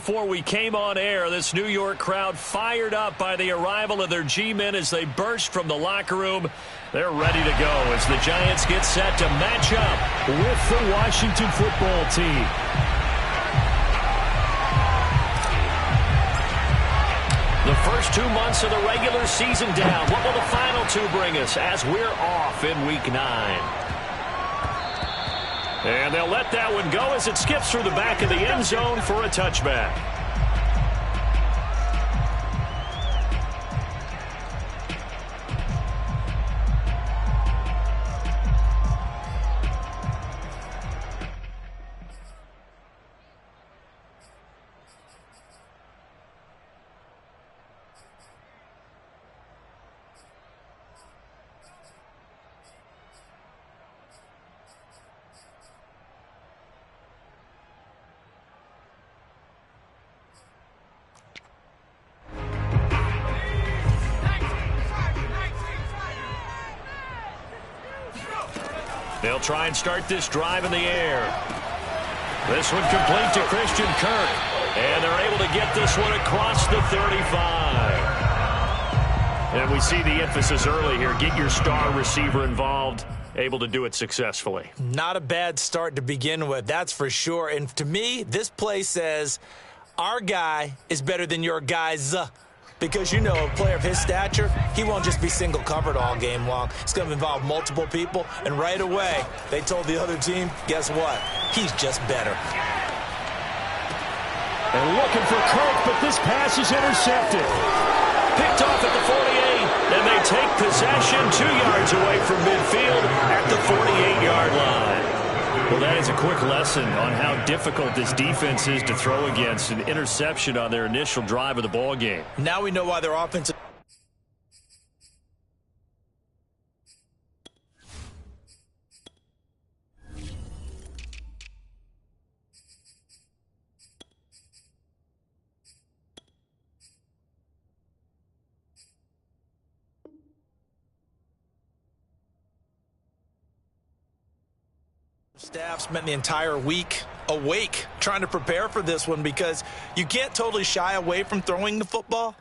before we came on air, this New York crowd fired up by the arrival of their G-men as they burst from the locker room. They're ready to go as the Giants get set to match up with the Washington football team. The first 2 months of the regular season down. What will the final two bring us as we're off in Week 9? And they'll let that one go as it skips through the back of the end zone for a touchback. They'll try and start this drive in the air. This one complete to Christian Kirk. And they're able to get this one across the 35. And we see the emphasis early here. Get your star receiver involved. Able to do it successfully. Not a bad start to begin with, that's for sure. And to me, this play says our guy is better than your guys. Because, you know, a player of his stature, he won't just be single covered all game long. It's going to involve multiple people. And right away, they told the other team, guess what? He's just better. And looking for Kirk, but this pass is intercepted. Picked off at the 48, and they take possession 2 yards away from midfield at the 48-yard line. Well, that is a quick lesson on how difficult this defense is to throw against. An interception on their initial drive of the ball game. Now we know why their offensive staff spent the entire week awake trying to prepare for this one, because you can't totally shy away from throwing the football,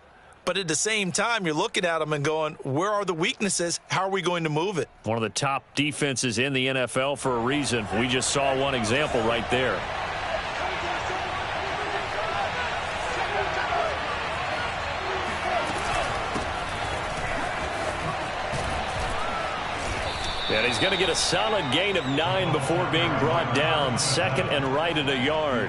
but at the same time you're looking at them and going, where are the weaknesses? How are we going to move it? One of the top defenses in the NFL for a reason. We just saw one example right there. And he's going to get a solid gain of 9 before being brought down. Second and right at a yard.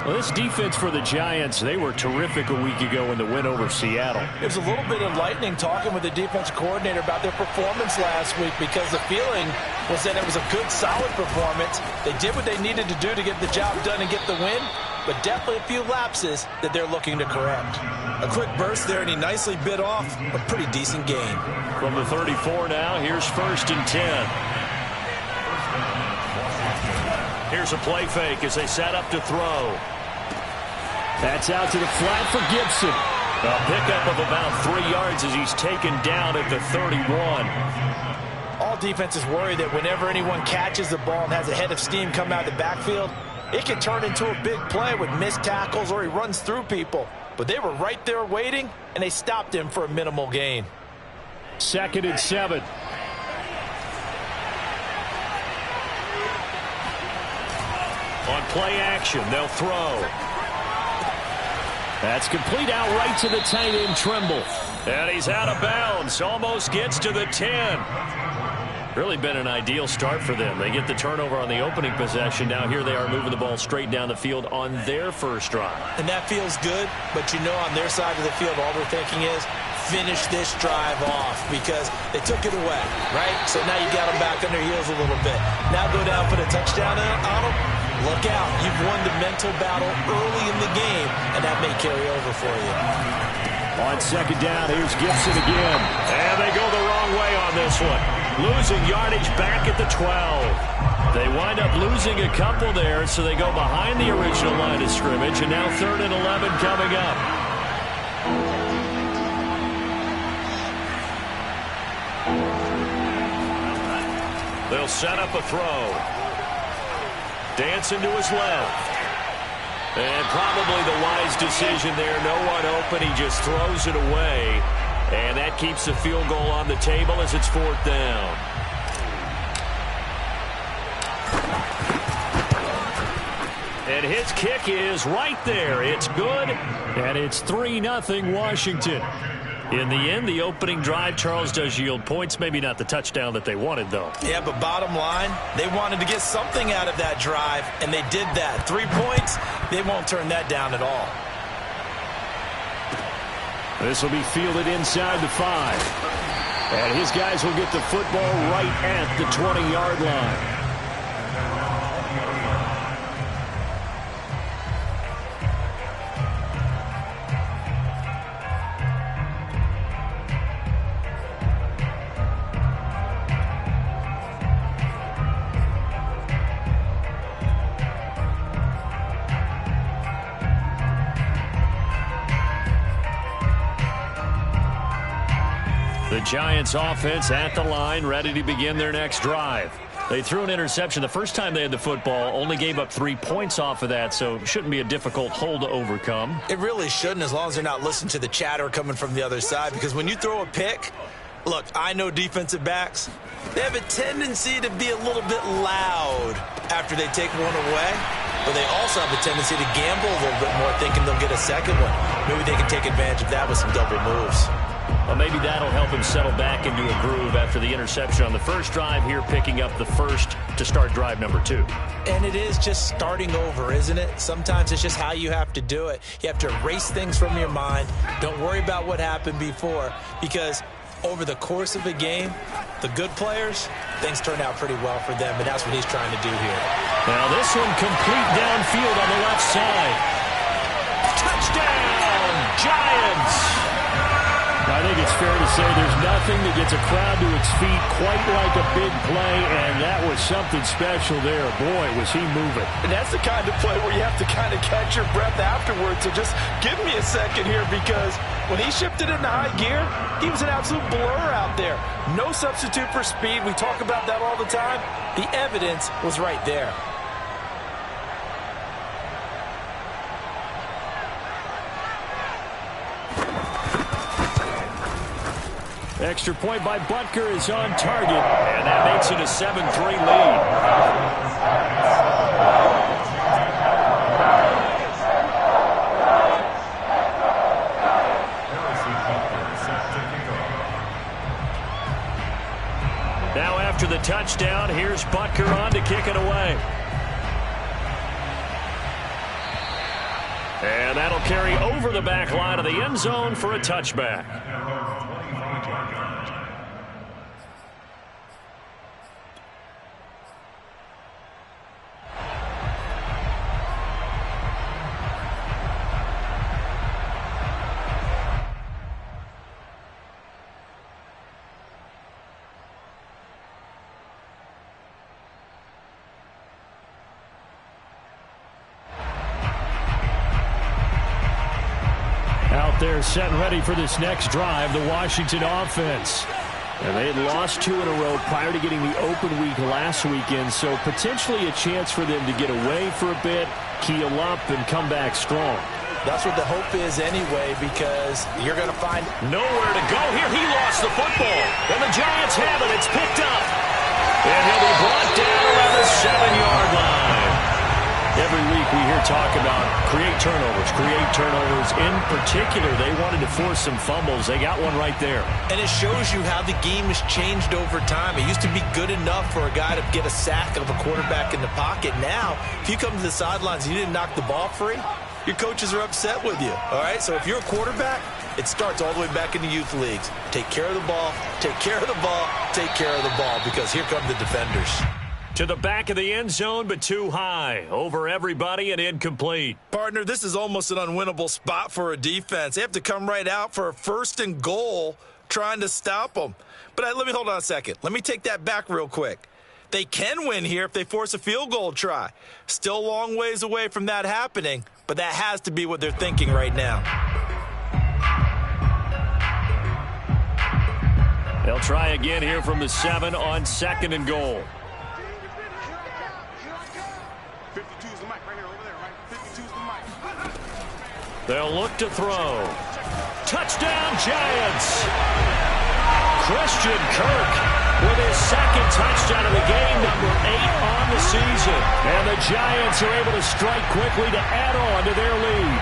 Well, this defense for the Giants, they were terrific a week ago in the win over Seattle. It was a little bit enlightening talking with the defensive coordinator about their performance last week, because the feeling was that it was a good, solid performance. They did what they needed to do to get the job done and get the win, but definitely a few lapses that they're looking to correct. A quick burst there, and he nicely bit off a pretty decent gain. From the 34 now, here's 1st and 10. Here's a play fake as they set up to throw. That's out to the flat for Gibson. A pickup of about 3 yards as he's taken down at the 31. All defenses worry that whenever anyone catches the ball and has a head of steam come out of the backfield, it can turn into a big play with missed tackles or he runs through people. But they were right there waiting, and they stopped him for a minimal gain. 2nd and 7. On play action, they'll throw. That's complete out right to the tight end, Trimble. And he's out of bounds. Almost gets to the 10. Really been an ideal start for them. They get the turnover on the opening possession. Now here they are moving the ball straight down the field on their first drive. And that feels good, but you know on their side of the field all they're thinking is finish this drive off, because they took it away, right? So now you got them back on their heels a little bit. Now go down, put a touchdown on them. Look out. You've won the mental battle early in the game, and that may carry over for you. On 2nd down, here's Gibson again. And they go the wrong way on this one. Losing yardage back at the 12. They wind up losing a couple there, so they go behind the original line of scrimmage, and now 3rd and 11 coming up. They'll set up a throw. Dancing to his left. And probably the wise decision there. No one open. He just throws it away. And that keeps the field goal on the table as it's 4th down. And his kick is right there. It's good. And it's 3-0 Washington. In the end, the opening drive, Charles, does yield points. Maybe not the touchdown that they wanted, though. Yeah, but bottom line, they wanted to get something out of that drive, and they did that. 3 points, they won't turn that down at all. This will be fielded inside the 5. And his guys will get the football right at the 20-yard line. The Giants offense at the line, ready to begin their next drive. They threw an interception the first time they had the football, only gave up 3 points off of that, so it shouldn't be a difficult hole to overcome. It really shouldn't, as long as they're not listening to the chatter coming from the other side, because when you throw a pick, look, I know defensive backs, they have a tendency to be a little bit loud after they take one away, but they also have a tendency to gamble a little bit more, thinking they'll get a second one. Maybe they can take advantage of that with some double moves. Well, maybe that'll help him settle back into a groove after the interception on the first drive here, picking up the first to start drive number 2. And it is just starting over, isn't it? Sometimes it's just how you have to do it. You have to erase things from your mind. Don't worry about what happened before, because over the course of a game, the good players, things turn out pretty well for them, and that's what he's trying to do here. Now this one complete downfield on the left side. Touchdown, Giants! I think it's fair to say there's nothing that gets a crowd to its feet quite like a big play, and that was something special there. Boy, was he moving. And that's the kind of play where you have to kind of catch your breath afterwards. So just give me a second here, because when he shifted into high gear, he was an absolute blur out there. No substitute for speed. We talk about that all the time. The evidence was right there. Extra point by Butker is on target, and that makes it a 7-3 lead. Now after the touchdown, here's Butker on to kick it away. And that'll carry over the back line of the end zone for a touchback. They're set and ready for this next drive, the Washington offense. And they had lost 2 in a row prior to getting the open week last weekend, so potentially a chance for them to get away for a bit, keel up, and come back strong. That's what the hope is anyway, because you're going to find nowhere to go here. He lost the football, and the Giants have it. It's picked up. And he'll be brought down around the 7-yard line. Every week we hear talk about create turnovers. In particular, they wanted to force some fumbles. They got one right there. And it shows you how the game has changed over time. It used to be good enough for a guy to get a sack of a quarterback in the pocket. Now, if you come to the sidelines and you didn't knock the ball free, your coaches are upset with you. All right? So if you're a quarterback, it starts all the way back in the youth leagues. Take care of the ball, take care of the ball, take care of the ball, because here come the defenders. To the back of the end zone, but too high. Over everybody and incomplete. Partner, this is almost an unwinnable spot for a defense. They have to come right out for a 1st and goal trying to stop them. But let me hold on a second. Let me take that back real quick. They can win here if they force a field goal try. Still a long ways away from that happening, but that has to be what they're thinking right now. They'll try again here from the 7 on 2nd and goal. 52's the mic right here, over there, right? 52's the mic. They'll look to throw. Touchdown, Giants! Christian Kirk with his second touchdown of the game, number 8 on the season. And the Giants are able to strike quickly to add on to their lead.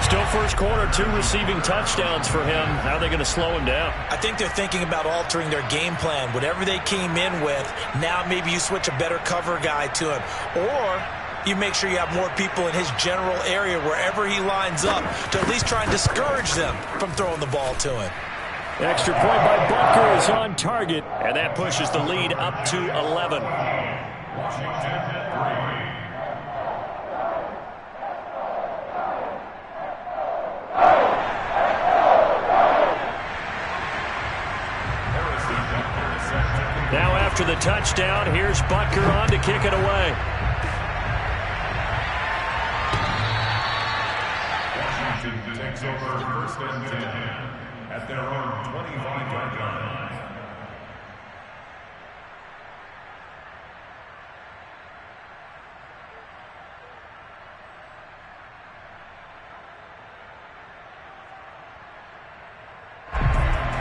Still first quarter, 2 receiving touchdowns for him. How are they going to slow him down? I think they're thinking about altering their game plan. Whatever they came in with, now maybe you switch a better cover guy to him. Or you make sure you have more people in his general area wherever he lines up to at least try and discourage them from throwing the ball to him. Extra point by Butker is on target, and that pushes the lead up to 11. Now after the touchdown, here's Butker on to kick it away. Washington takes over first and 10 at their own 25-yard line.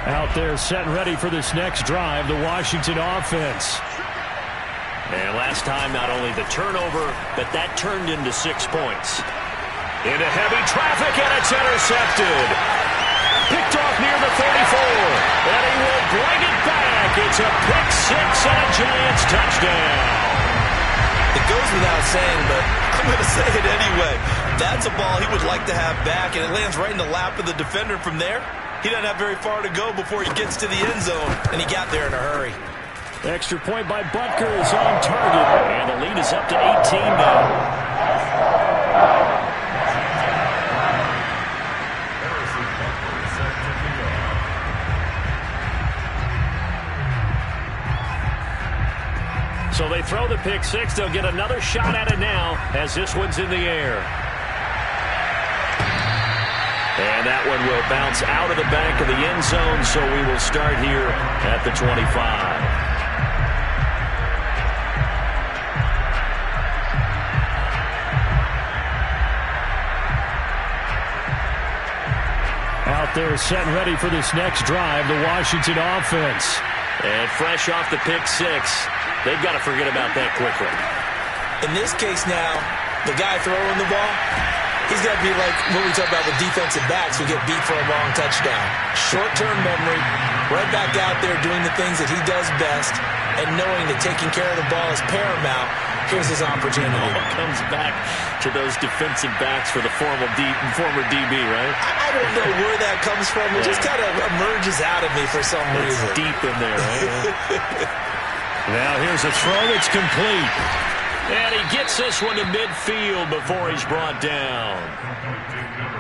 Out there set and ready for this next drive, the Washington offense. And last time, not only the turnover, but that turned into 6 points. Into heavy traffic, and it's intercepted. Picked off near the 34, and he will bring it back. It's a pick 6 and a Giants touchdown. It goes without saying, but I'm going to say it anyway. That's a ball he would like to have back, and it lands right in the lap of the defender from there. He doesn't have very far to go before he gets to the end zone, and he got there in a hurry. Extra point by Butker is on target, and the lead is up to 18 now. So they throw the pick 6. They'll get another shot at it now as this one's in the air. And that one will bounce out of the back of the end zone, so we will start here at the 25. Out there set and ready for this next drive, the Washington offense. And fresh off the pick 6, they've got to forget about that quickly. In this case now, the guy throwing the ball, he's got to be like what we talk about with defensive backs who get beat for a long touchdown. Short-term memory, right back out there doing the things that he does best, and knowing that taking care of the ball is paramount. Here's his opportunity. It all comes back to those defensive backs for the former DB, right? I don't know where that comes from. It just kind of emerges out of me for some reason. It's deep in there, right? Now here's a throw. It's complete. And he gets this one to midfield before he's brought down.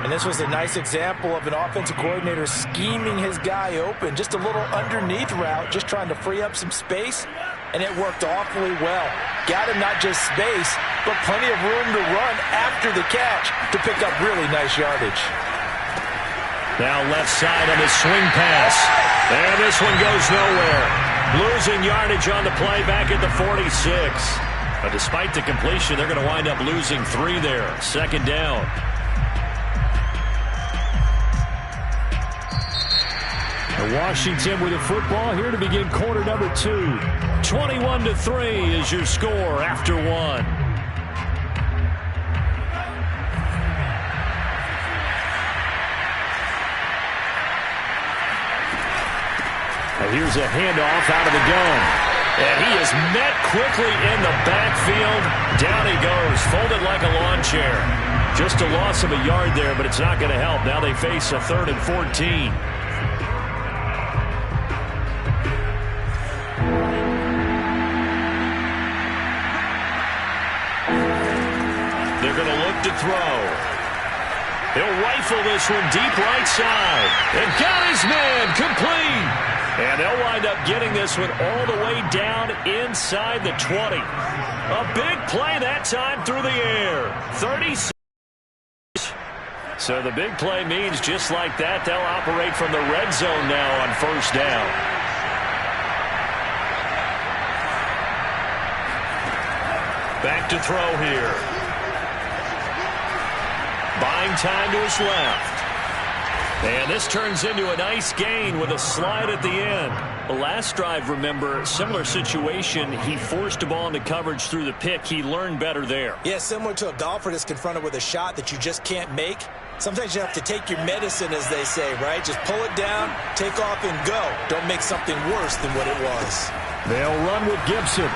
And this was a nice example of an offensive coordinator scheming his guy open. Just a little underneath route, just trying to free up some space. And it worked awfully well. Got him not just space, but plenty of room to run after the catch to pick up really nice yardage. Now left side on his swing pass. And this one goes nowhere. Losing yardage on the play back at the 46. But despite the completion, they're going to wind up losing 3 there. Second down. Washington with the football here to begin quarter number 2. 21-3 is your score after 1. And here's a handoff out of the gun. And he is met quickly in the backfield. Down he goes, folded like a lawn chair. Just a loss of a yard there, but it's not going to help. Now they face a 3rd and 14. They're going to look to throw. He'll rifle this one deep right side. And got his man complete. And they'll wind up getting this one all the way down inside the 20. A big play that time through the air. 36. So the big play means just like that, they'll operate from the red zone now on first down. Back to throw here. By playing time to his left. And this turns into a nice gain with a slide at the end. The last drive, remember, similar situation. He forced the ball into coverage through the pick. He learned better there. Yeah, similar to a golfer that's confronted with a shot that you just can't make. Sometimes you have to take your medicine, as they say, right? Just pull it down, take off, and go. Don't make something worse than what it was. They'll run with Gibson.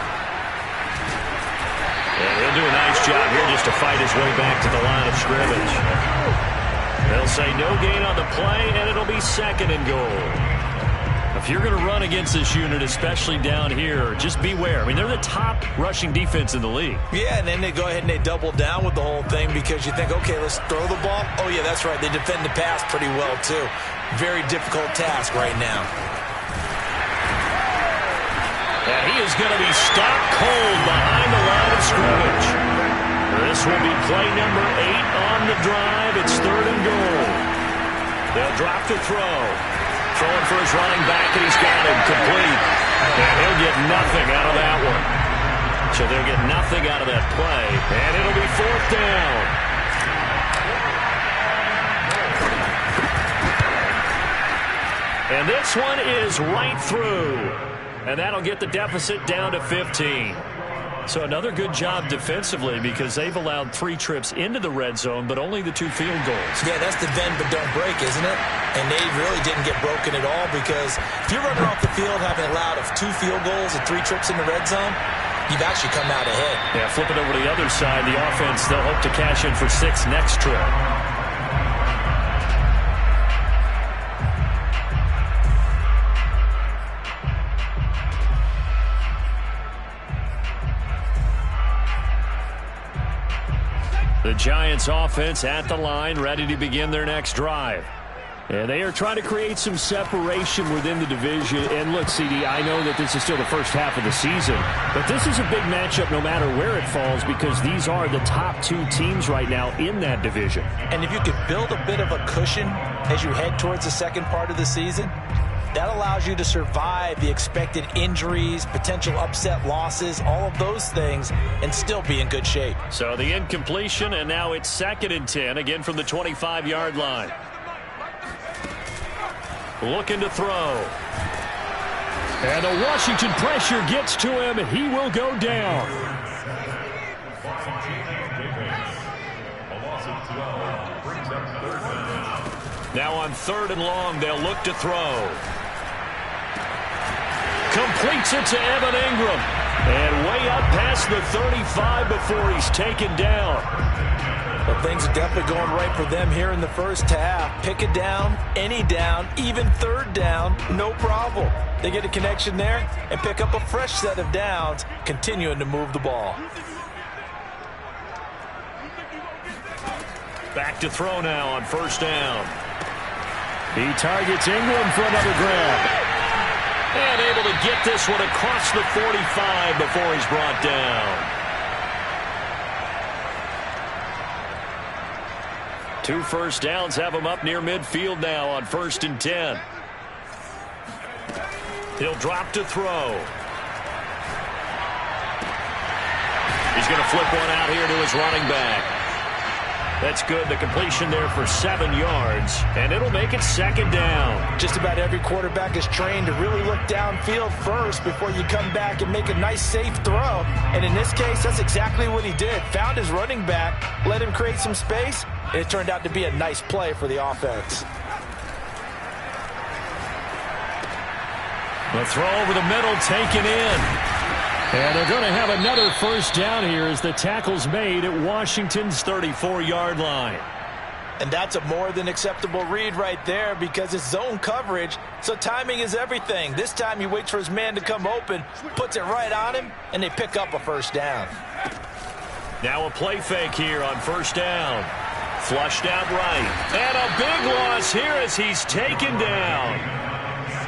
And he'll do a nice job here just to fight his way back to the line of scrimmage. They'll say no gain on the play, and it'll be 2nd and goal. If you're going to run against this unit, especially down here, just beware. I mean, they're the top rushing defense in the league. Yeah, and then they go ahead and they double down with the whole thing because you think, okay, let's throw the ball. Oh, yeah, that's right. They defend the pass pretty well, too. Very difficult task right now. And he is going to be stopped cold behind the line of scrimmage. This will be play number 8 on the drive. It's 3rd and goal. They'll drop the throw. Throwing for his running back, and he's got him complete. And he'll get nothing out of that one. So they'll get nothing out of that play. And it'll be 4th down. And this one is right through. And that'll get the deficit down to 15. So another good job defensively because they've allowed 3 trips into the red zone, but only the 2 field goals. Yeah, that's the bend but don't break, isn't it? And they really didn't get broken at all because if you're running off the field having allowed 2 field goals and 3 trips in the red zone, you've actually come out ahead. Yeah, flip it over to the other side. The offense, they'll hope to cash in for 6 next trip. The Giants offense at the line, ready to begin their next drive. And they are trying to create some separation within the division. And look, CD, I know that this is still the first half of the season, but this is a big matchup no matter where it falls because these are the top 2 teams right now in that division. And if you could build a bit of a cushion as you head towards the second part of the season, that allows you to survive the expected injuries, potential upset losses, all of those things, and still be in good shape. So the incompletion, and now it's 2nd and 10, again from the 25-yard line. Looking to throw. And the Washington pressure gets to him, and he will go down. Now on 3rd and long, they'll look to throw. Completes it to Evan Ingram. And way up past the 35 before he's taken down. Well, things are definitely going right for them here in the first half. Pick it down, any down, even 3rd down, no problem. They get a connection there and pick up a fresh set of downs, continuing to move the ball. Back to throw now on 1st down. He targets Ingram for another grab. And able to get this one across the 45 before he's brought down. 2 first downs have him up near midfield now on 1st and 10. He'll drop to throw. He's going to flip one out here to his running back. That's good. The completion there for 7 yards, and it'll make it 2nd down. Just about every quarterback is trained to really look downfield first before you come back and make a nice, safe throw. And in this case, that's exactly what he did. Found his running back, let him create some space, and it turned out to be a nice play for the offense. The throw over the middle taken in. And they're going to have another 1st down here as the tackle's made at Washington's 34-yard line. And that's a more than acceptable read right there because it's zone coverage, so timing is everything. This time he waits for his man to come open, puts it right on him, and they pick up a 1st down. Now a play fake here on 1st down. Flushed out right. And a big loss here as he's taken down.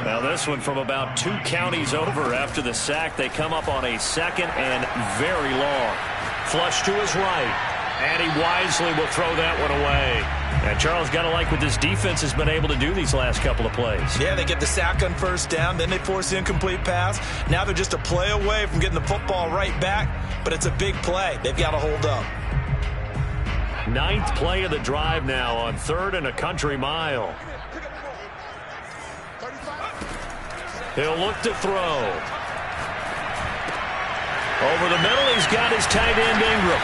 Now this one from about 2 counties over after the sack. They come up on a 2nd and very long. Flush to his right. And he wisely will throw that one away. And Charles, got to like what this defense has been able to do these last couple of plays. Yeah, they get the sack on 1st down. Then they force the incomplete pass. Now they're just a play away from getting the football right back. But it's a big play. They've got to hold up. Ninth play of the drive now on 3rd and a country mile. He'll look to throw. Over the middle, he's got his tight end Ingram.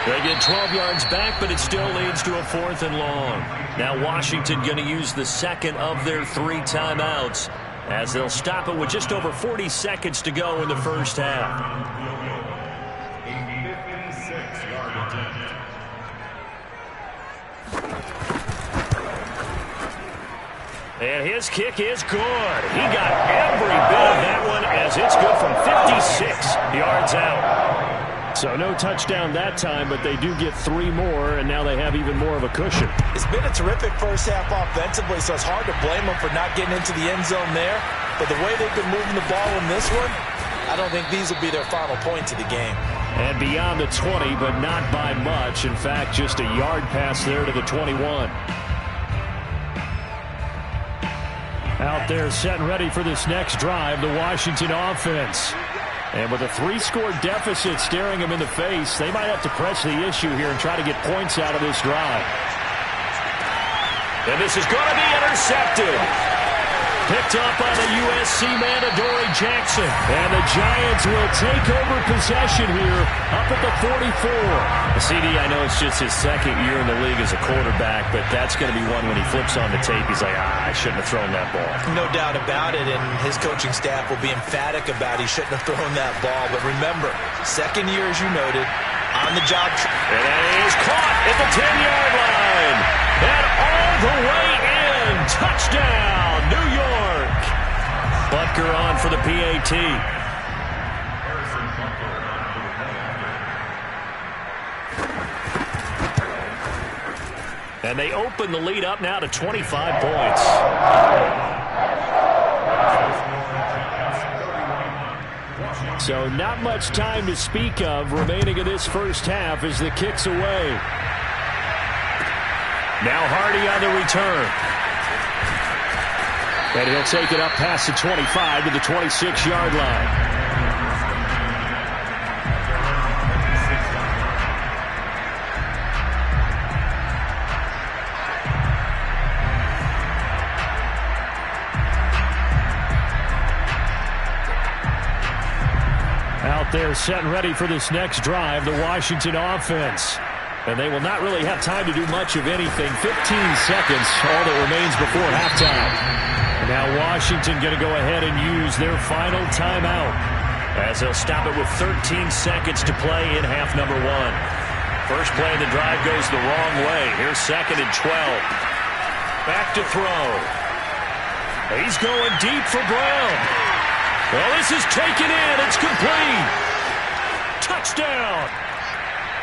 They get 12 yards back, but it still leads to a 4th and long. Now Washington going to use the second of their 3 timeouts as they'll stop it with just over 40 seconds to go in the first half. A 56-yard attempt. And his kick is good. He got every bit of that one as it's good from 56 yards out. So no touchdown that time, but they do get 3 more, and now they have even more of a cushion. It's been a terrific first half offensively, so it's hard to blame them for not getting into the end zone there. But the way they've been moving the ball in this one, I don't think these will be their final points of the game. And beyond the 20, but not by much. In fact, just a yard pass there to the 21. Out there set and ready for this next drive, the Washington offense. And with a 3-score deficit staring them in the face, they might have to press the issue here and try to get points out of this drive. And this is going to be intercepted. Picked up by the USC man, Adoree Jackson. And the Giants will take over possession here up at the 44. CD, I know it's just his 2nd year in the league as a quarterback, but that's going to be one when he flips on the tape. He's like, I shouldn't have thrown that ball. No doubt about it, and his coaching staff will be emphatic about he shouldn't have thrown that ball. But remember, 2nd year, as you noted, on the job. And that is caught at the 10-yard line. And all the way in. Touchdown, New York. Butker on for the PAT. And they open the lead up now to 25 points. So not much time to speak of remaining in this first half as the kick's away. Now Hardy on the return. And he'll take it up past the 25 to the 26-yard line. Out there set and ready for this next drive, the Washington offense. And they will not really have time to do much of anything. 15 seconds, all that remains before halftime. And now Washington going to go ahead and use their final timeout as they'll stop it with 13 seconds to play in half number 1. First play of the drive goes the wrong way. Here's 2nd and 12. Back to throw. He's going deep for Brown. Well, this is taken in. It's complete. Touchdown.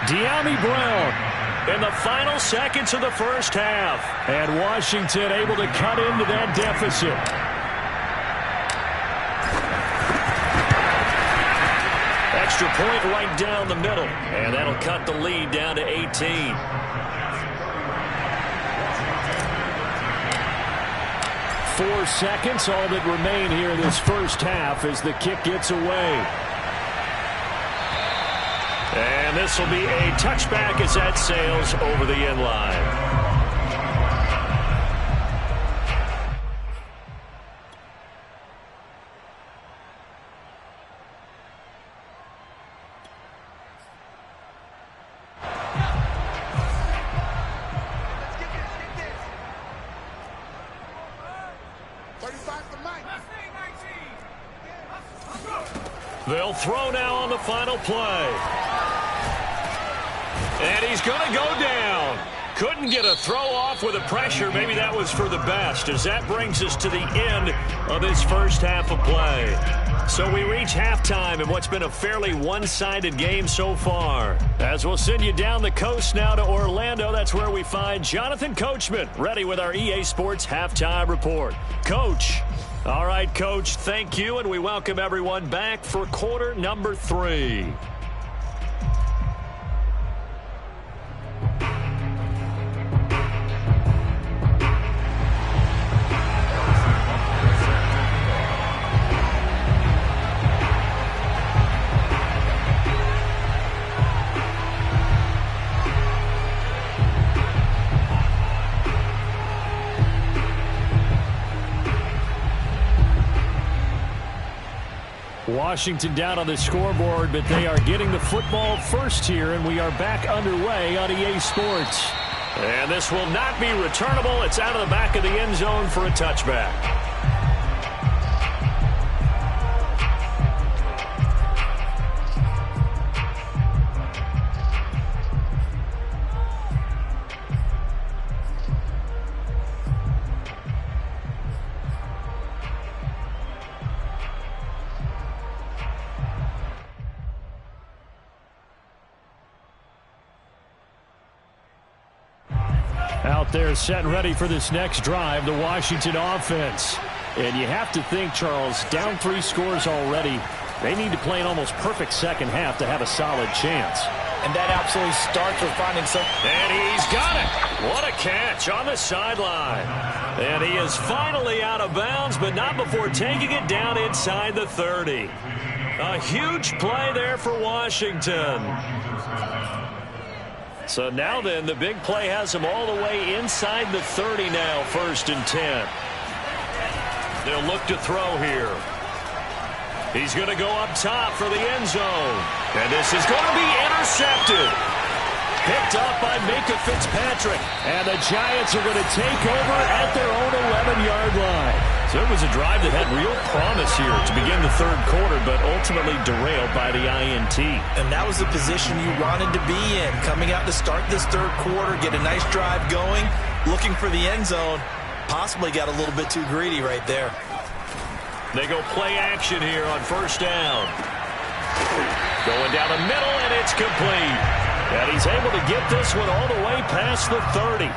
De'Ami Brown in the final seconds of the first half. And Washington able to cut into that deficit. Extra point right down the middle. And that'll cut the lead down to 18. Four seconds, all that remain here in this first half as the kick gets away. And this will be a touchback as that sails over the end line. They'll throw now on the final play. And he's going to go down. Couldn't get a throw off with the pressure. Maybe that was for the best, as that brings us to the end of this first half of play. So we reach halftime in what's been a fairly one-sided game so far. As we'll send you down the coast now to Orlando, that's where we find Jonathan Coachman, ready with our EA Sports Halftime Report. Coach. All right, Coach, thank you, and we welcome everyone back for quarter number 3. Washington down on the scoreboard, but they are getting the football first here, and we are back underway on EA Sports. And this will not be returnable. It's out of the back of the end zone for a touchback. Out there set and ready for this next drive, the Washington offense. And you have to think, Charles, down 3 scores already. They need to play an almost perfect second half to have a solid chance. And that absolutely starts with finding some... And he's got it. What a catch on the sideline. And he is finally out of bounds, but not before taking it down inside the 30. A huge play there for Washington. So now then, the big play has him all the way inside the 30 now, 1st and 10. They'll look to throw here. He's going to go up top for the end zone. And this is going to be intercepted. Picked up by Minka Fitzpatrick. And the Giants are going to take over at their own 11-yard line. So it was a drive that had real promise here to begin the 3rd quarter, but ultimately derailed by the INT. And that was the position you wanted to be in. Coming out to start this 3rd quarter, get a nice drive going, looking for the end zone. Possibly got a little bit too greedy right there. They go play action here on 1st down. Going down the middle, and it's complete. And he's able to get this one all the way past the 30.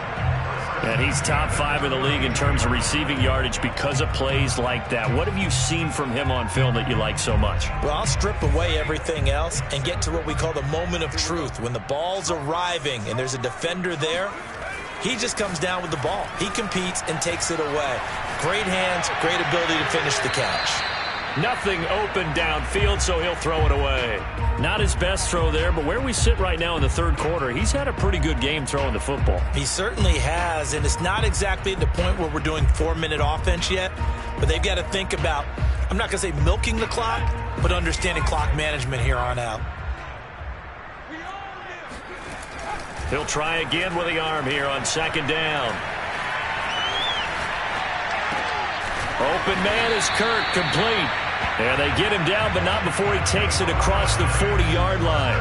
And he's top 5 in the league in terms of receiving yardage because of plays like that. What have you seen from him on film that you like so much? Well, I'll strip away everything else and get to what we call the moment of truth. When the ball's arriving and there's a defender there, he just comes down with the ball. He competes and takes it away. Great hands, great ability to finish the catch. Nothing open downfield, so he'll throw it away. Not his best throw there, but where we sit right now in the 3rd quarter, he's had a pretty good game throwing the football. He certainly has, and it's not exactly at the point where we're doing 4-minute offense yet, but they've got to think about, I'm not going to say milking the clock, but understanding clock management here on out. He'll try again with the arm here on 2nd down. Open man is Kirk, complete. And they get him down, but not before he takes it across the 40-yard line.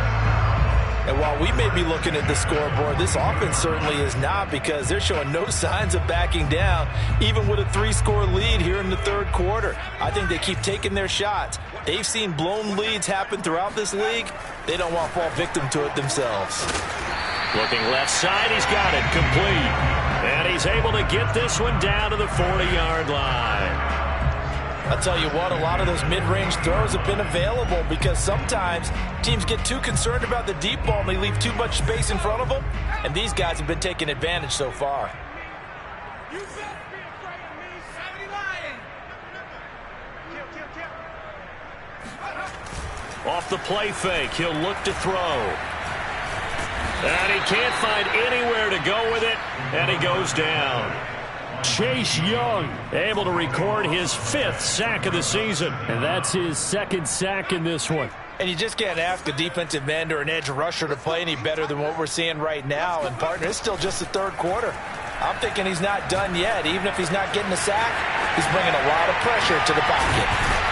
And while we may be looking at the scoreboard, this offense certainly is not, because they're showing no signs of backing down, even with a 3-score lead here in the 3rd quarter. I think they keep taking their shots. They've seen blown leads happen throughout this league. They don't want to fall victim to it themselves. Looking left side, he's got it, complete. And he's able to get this one down to the 40-yard line. I'll tell you what, a lot of those mid-range throws have been available, because sometimes teams get too concerned about the deep ball and they leave too much space in front of them, and these guys have been taking advantage so far. You best be afraid of me, 70 Off the play fake, he'll look to throw. And he can't find anywhere to go with it, and he goes down. Chase Young able to record his 5th sack of the season, and that's his 2nd sack in this one. And you just can't ask a defensive end or an edge rusher to play any better than what we're seeing right now. And, partner, it's still just the 3rd quarter. I'm thinking he's not done yet. Even if he's not getting a sack, he's bringing a lot of pressure to the pocket.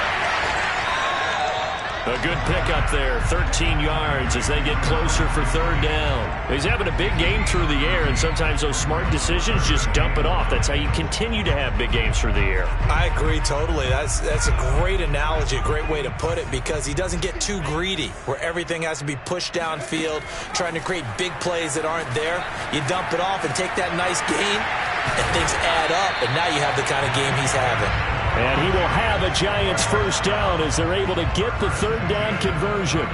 A good pickup there, 13 yards as they get closer for 3rd down. He's having a big game through the air, and sometimes those smart decisions just dump it off. That's how you continue to have big games through the air. I agree totally. That's a great analogy, a great way to put it, because he doesn't get too greedy where everything has to be pushed downfield, trying to create big plays that aren't there. You dump it off and take that nice gain, and things add up, and now you have the kind of game he's having. And he will have a Giants 1st down as they're able to get the 3rd down conversion.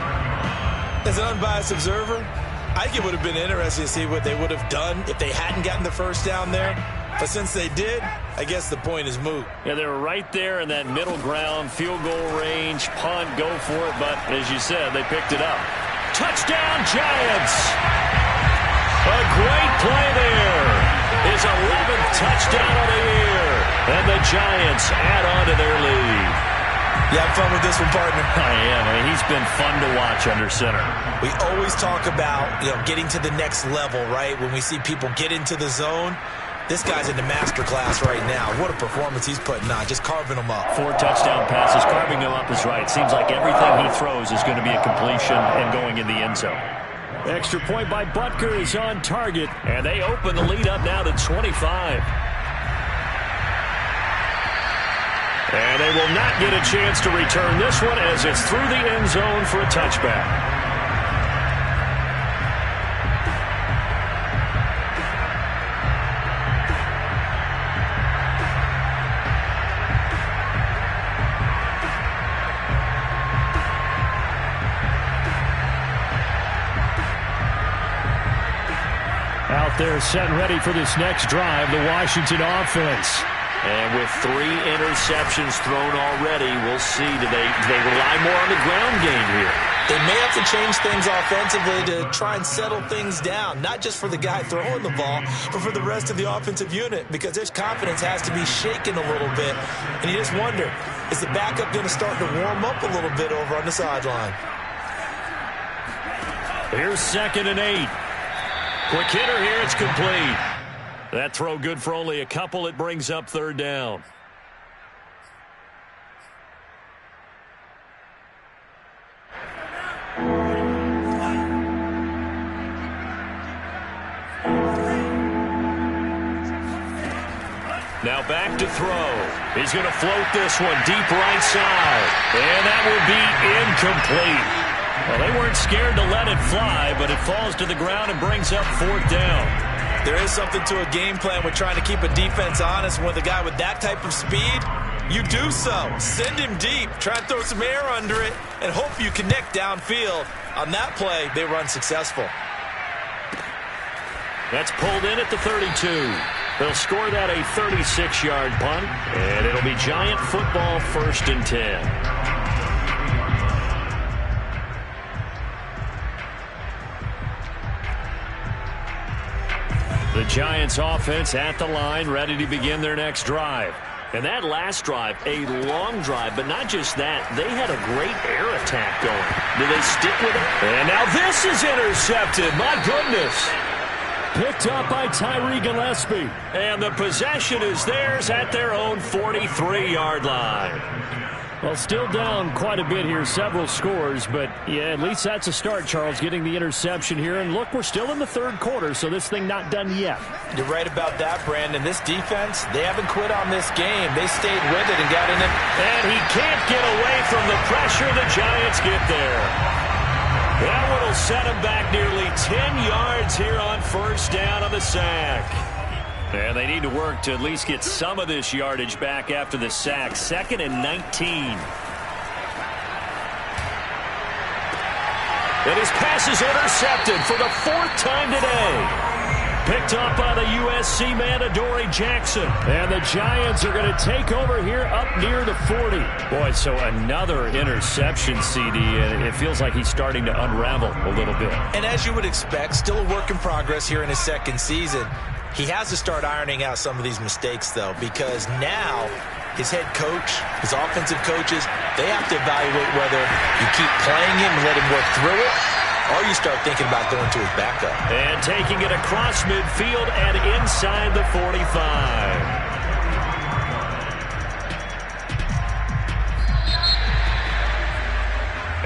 As an unbiased observer, I think it would have been interesting to see what they would have done if they hadn't gotten the 1st down there. But since they did, I guess the point is moot. Yeah, they were right there in that middle ground, field goal range, punt, go for it. But as you said, they picked it up. Touchdown, Giants! A great play there. His 11th touchdown of the year. And the Giants add on to their lead. You having fun with this one, partner? I am. I mean, he's been fun to watch under center. We always talk about, getting to the next level, right? When we see people get into the zone, this guy's in the master class right now. What a performance he's putting on, just carving them up. 4 touchdown passes, carving them up is right. Seems like everything he throws is going to be a completion and going in the end zone. Extra point by Butker is on target, and they open the lead up now to 25. And they will not get a chance to return this one as it's through the end zone for a touchback. Out there set and ready for this next drive, the Washington offense. And with 3 interceptions thrown already, we'll see. Do they rely more on the ground game here? They may have to change things offensively to try and settle things down, not just for the guy throwing the ball, but for the rest of the offensive unit, because their confidence has to be shaken a little bit. And you just wonder, is the backup going to start to warm up a little bit over on the sideline? Here's 2nd and 8. Quick hitter here, it's complete. That throw good for only a couple. It brings up 3rd down. Now back to throw. He's going to float this one deep right side. And that will be incomplete. Well, they weren't scared to let it fly, but it falls to the ground and brings up 4th down. There is something to a game plan with trying to keep a defense honest. With a guy with that type of speed, you do so. Send him deep. Try and throw some air under it and hope you connect downfield. On that play, they run successful. That's pulled in at the 32. They'll score that a 36-yard punt, and it'll be Giant football 1st and 10. The Giants offense at the line, ready to begin their next drive. And that last drive, a long drive, but not just that. They had a great air attack going. Do they stick with it? And now this is intercepted. My goodness. Picked up by Tyree Gillespie. And the possession is theirs at their own 43-yard line. Well, still down quite a bit here, several scores, but yeah, at least that's a start, Charles, getting the interception here. And look, we're still in the 3rd quarter, so this thing not done yet. You're right about that, Brandon. This defense, they haven't quit on this game. They stayed with it and got in it. And he can't get away from the pressure. The Giants get there. That one will set him back nearly 10 yards here on 1st down on the sack. And they need to work to at least get some of this yardage back after the sack. 2nd and 19. And his pass is intercepted for the 4th time today. Picked up by the USC man, Adoree Jackson. And the Giants are going to take over here up near the 40. Boy, so another interception, CD, and it feels like he's starting to unravel a little bit. And as you would expect, still a work in progress here in his 2nd season. He has to start ironing out some of these mistakes, though, because now his head coach, his offensive coaches, they have to evaluate whether you keep playing him and let him work through it, or you start thinking about going to his backup. And taking it across midfield and inside the 45.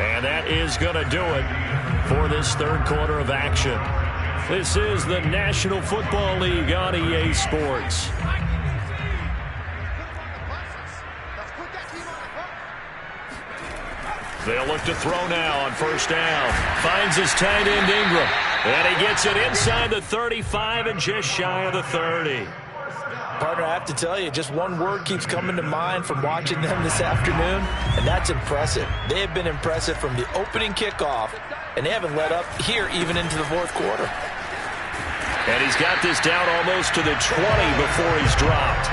And that is going to do it for this 3rd quarter of action. This is the National Football League on EA Sports. They'll look to throw now on 1st down. Finds his tight end Ingram. And he gets it inside the 35 and just shy of the 30. Partner, I have to tell you, just one word keeps coming to mind from watching them this afternoon, and that's impressive. They have been impressive from the opening kickoff, and they haven't let up here even into the 4th quarter. And he's got this down almost to the 20 before he's dropped.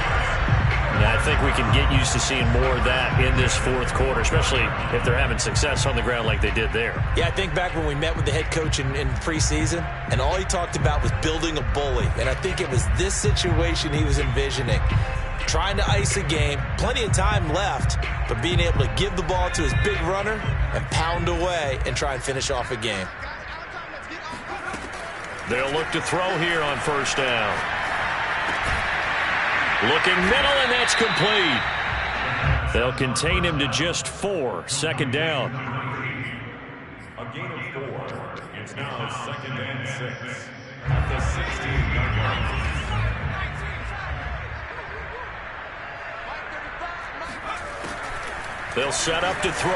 And I think we can get used to seeing more of that in this fourth quarter, especially if they're having success on the ground like they did there. Yeah, I think back when we met with the head coach in preseason, and all he talked about was building a bully. And I think it was this situation he was envisioning. Trying to ice a game, plenty of time left, but being able to give the ball to his big runner and pound away and try and finish off a game. They'll look to throw here on first down. Looking middle, and that's complete. They'll contain him to just 4. Second down. A gain of 4. It's now 2nd and 6 at the 16-yard line. They'll set up to throw.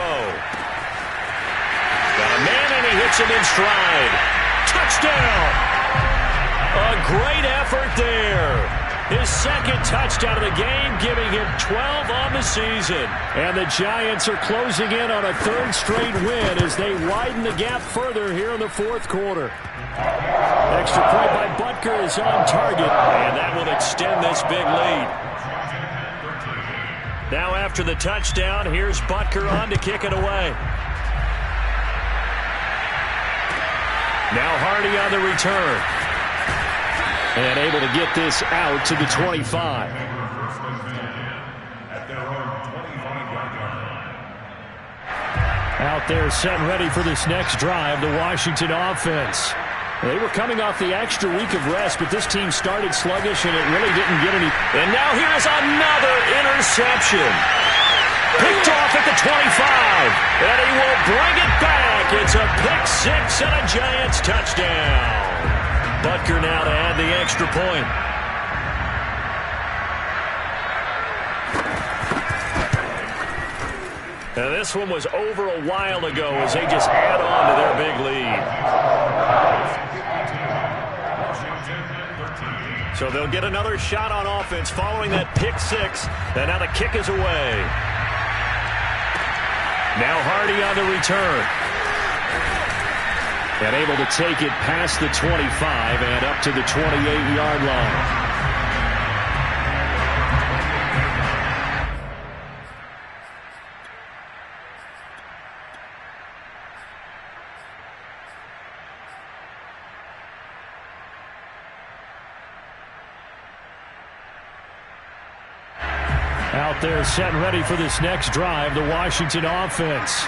Got a man, and he hits him in stride. Touchdown! A great effort there. His second touchdown of the game, giving him 12 on the season. And the Giants are closing in on a third straight win as they widen the gap further here in the fourth quarter. Extra point by Butker is on target, and that will extend this big lead. Now after the touchdown, here's Butker on to kick it away. Now Hardy on the return. And able to get this out to the 25. Out there set and ready for this next drive, the Washington offense. They were coming off the extra week of rest, but this team started sluggish, and it really didn't get any. And now here's another interception. Picked off at the 25, and he will bring it back. It's a pick six and a Giants touchdown. Butker now to add the extra point. Now this one was over a while ago as they just add on to their big lead. So they'll get another shot on offense following that pick six. And now the kick is away. Now Hardy on the return. And able to take it past the 25 and up to the 28-yard line. Out there set and ready for this next drive, the Washington offense.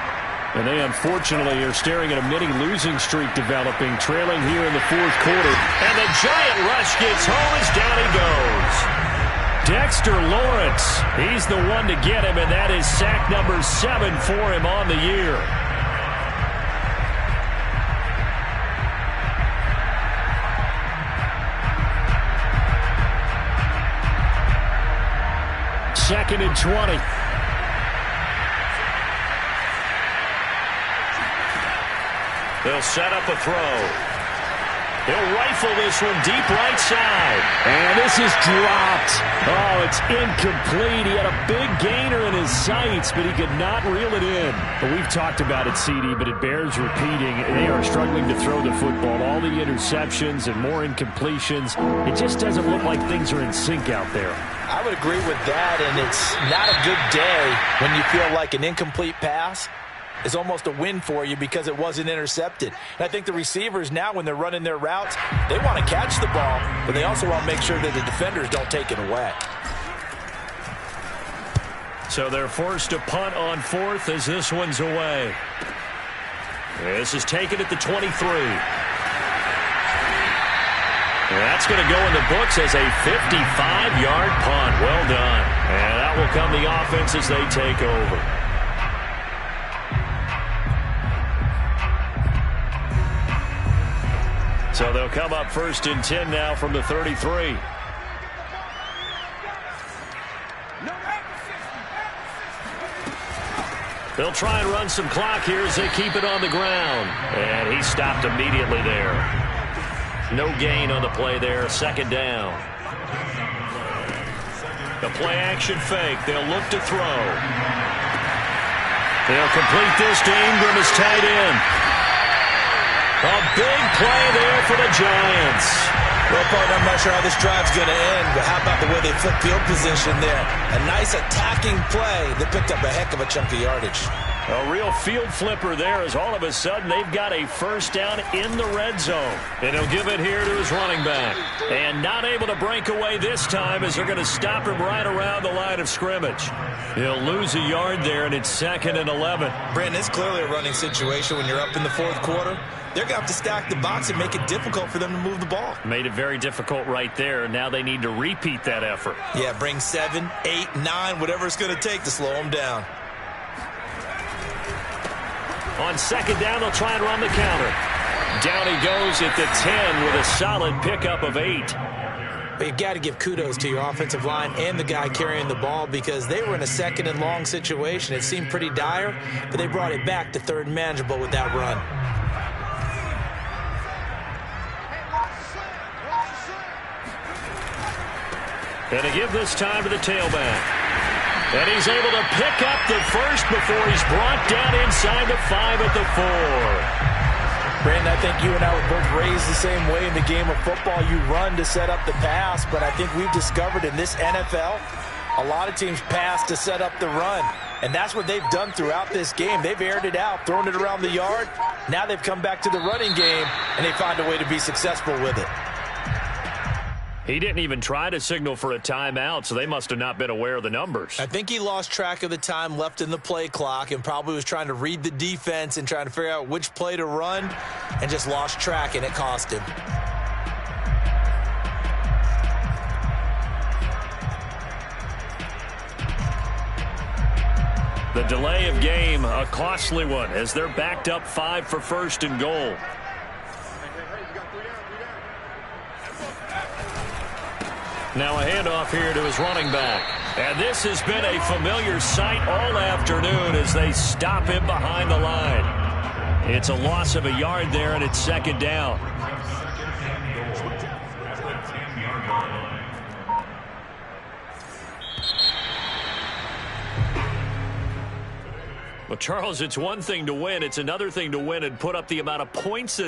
And they unfortunately are staring at a mini losing streak developing, trailing here in the fourth quarter. And the giant rush gets home as down he goes. Dexter Lawrence, he's the one to get him, and that is sack number 7 for him on the year. Second and 20. They'll set up a throw. They'll rifle this one deep right side. And this is dropped. Oh, it's incomplete. He had a big gainer in his sights, but he could not reel it in. But we've talked about it, CD, but it bears repeating. They are struggling to throw the football. All the interceptions and more incompletions. It just doesn't look like things are in sync out there. I would agree with that, and it's not a good day when you feel like an incomplete pass is almost a win for you because it wasn't intercepted. And I think the receivers now, when they're running their routes, they want to catch the ball, but they also want to make sure that the defenders don't take it away. So they're forced to punt on fourth as this one's away. This is taken at the 23. That's going to go in the books as a 55-yard punt. Well done. And that will come the offense as they take over. So they'll come up first and 10 now from the 33. They'll try and run some clock here as they keep it on the ground. And he stopped immediately there. No gain on the play there. Second down. The play action fake. They'll look to throw. They'll complete this to Ingram as tight end. A big play there for the Giants. Well, partner, I'm not sure how this drive's going to end, but how about the way they flip field position there? A nice attacking play that picked up a heck of a chunk of yardage. A real field flipper there as all of a sudden they've got a first down in the red zone. And he'll give it here to his running back. And not able to break away this time as they're going to stop him right around the line of scrimmage. He'll lose a yard there, and it's 2nd and 11. Brandon, it's clearly a running situation when you're up in the fourth quarter. They're going to have to stack the box and make it difficult for them to move the ball. Made it very difficult right there. Now they need to repeat that effort. Yeah, bring 7, 8, 9, whatever it's going to take to slow them down. On 2nd down, they'll try and run the counter. Down he goes at the 10 with a solid pickup of 8. But you've got to give kudos to your offensive line and the guy carrying the ball because they were in a 2nd and long situation. It seemed pretty dire, but they brought it back to 3rd and manageable with that run. And to give this time to the tailback. And he's able to pick up the first before he's brought down inside the 5 at the 4. Brandon, I think you and I were both raised the same way in the game of football. You run to set up the pass, but I think we've discovered in this NFL, a lot of teams pass to set up the run. And that's what they've done throughout this game. They've aired it out, thrown it around the yard. Now they've come back to the running game, and they find a way to be successful with it. He didn't even try to signal for a timeout, so they must have not been aware of the numbers. I think he lost track of the time left in the play clock and probably was trying to read the defense and trying to figure out which play to run and just lost track, and it cost him. The delay of game, a costly one, as they're backed up 5 for 1st and goal. Now a handoff here to his running back. And this has been a familiar sight all afternoon as they stop him behind the line. It's a loss of a yard there, and it's 2nd down. Well, Charles, it's one thing to win. It's another thing to win and put up the amount of points that